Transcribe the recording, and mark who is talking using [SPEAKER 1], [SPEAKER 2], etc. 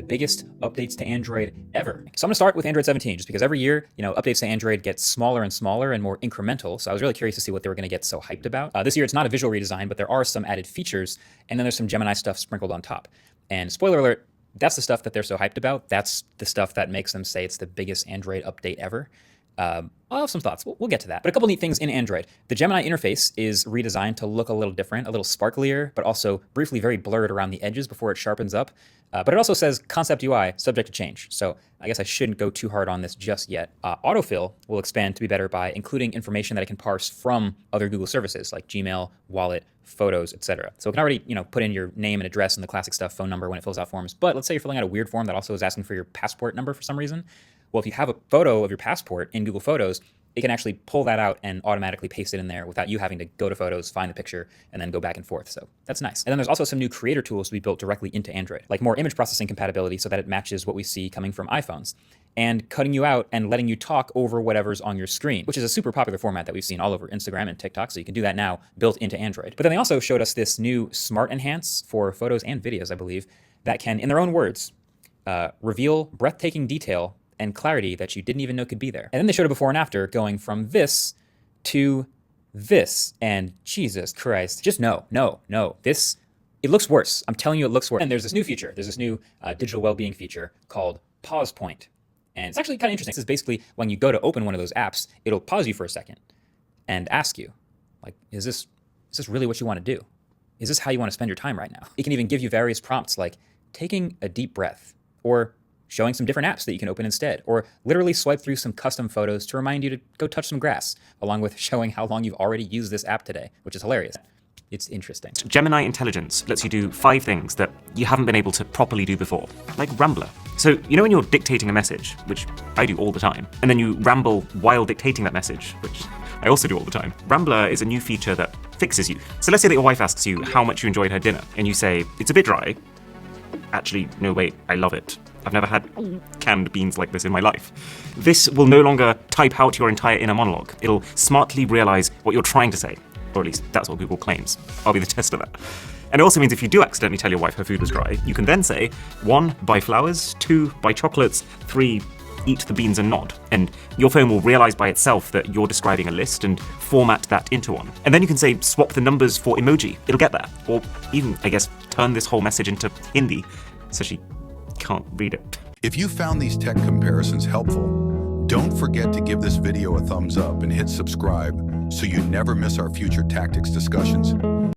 [SPEAKER 1] biggest updates to Android ever. So I'm gonna start with Android 17, just because every year, updates to Android get smaller and smaller and more incremental. So I was really curious to see what they were gonna get so hyped about. This year, it's not a visual redesign, but there are some added features, and then there's some Gemini stuff sprinkled on top. And spoiler alert, that's the stuff that they're so hyped about. That's the stuff that makes them say it's the biggest Android update ever. I'll have some thoughts. We'll get to that. But a couple neat things in Android. The Gemini interface is redesigned to look a little different, a little sparklier, but also briefly very blurred around the edges before it sharpens up. But it also says Concept UI, subject to change. So I guess I shouldn't go too hard on this just yet. Autofill will expand to be better by including information that it can parse from other Google services like Gmail, Wallet, Photos, etc. So it can already, put in your name and address and the classic stuff, phone number when it fills out forms. But let's say you're filling out a weird form that also is asking for your passport number for some reason. Well, if you have a photo of your passport in Google Photos, it can actually pull that out and automatically paste it in there without you having to go to Photos, find the picture, and then go back and forth. So that's nice. And then there's also some new creator tools to be built directly into Android, like more image processing compatibility so that it matches what we see coming from iPhones, and cutting you out and letting you talk over whatever's on your screen, which is a super popular format that we've seen all over Instagram and TikTok. So you can do that now built into Android. But then they also showed us this new Smart Enhance for photos and videos, I believe, that can, in their own words, reveal breathtaking detail and clarity that you didn't even know could be there. And then they showed a before and after going from this to this. And Jesus Christ, just no. This, it looks worse. I'm telling you, it looks worse. And there's this new feature. There's this new digital well-being feature called Pause Point. And it's actually kind of interesting. This is basically when you go to open one of those apps, it'll pause you for a second and ask you, like, is this really what you want to do? Is this how you want to spend your time right now? It can even give you various prompts like taking a deep breath, or showing some different apps that you can open instead, or literally swipe through some custom photos to remind you to go touch some grass, along with showing how long you've already used this app today, which is hilarious. It's interesting.
[SPEAKER 2] Gemini Intelligence lets you do 5 things that you haven't been able to properly do before, like Rambler. So, when you're dictating a message, which I do all the time, and then you ramble while dictating that message, which I also do all the time, Rambler is a new feature that fixes you. So let's say that your wife asks you how much you enjoyed her dinner, and you say, it's a bit dry. Actually, no, wait, I love it. I've never had canned beans like this in my life. This will no longer type out your entire inner monologue. It'll smartly realize what you're trying to say, or at least that's what Google claims. I'll be the test of that. And it also means if you do accidentally tell your wife her food was dry, you can then say, 1, buy flowers, 2, buy chocolates, 3, eat the beans and nod. And your phone will realize by itself that you're describing a list and format that into one. And then you can say, swap the numbers for emoji. It'll get that. Or even, I guess, turn this whole message into Hindi, so she can't read it.
[SPEAKER 3] If you found these tech comparisons helpful, don't forget to give this video a thumbs up and hit subscribe so you never miss our future tactics discussions.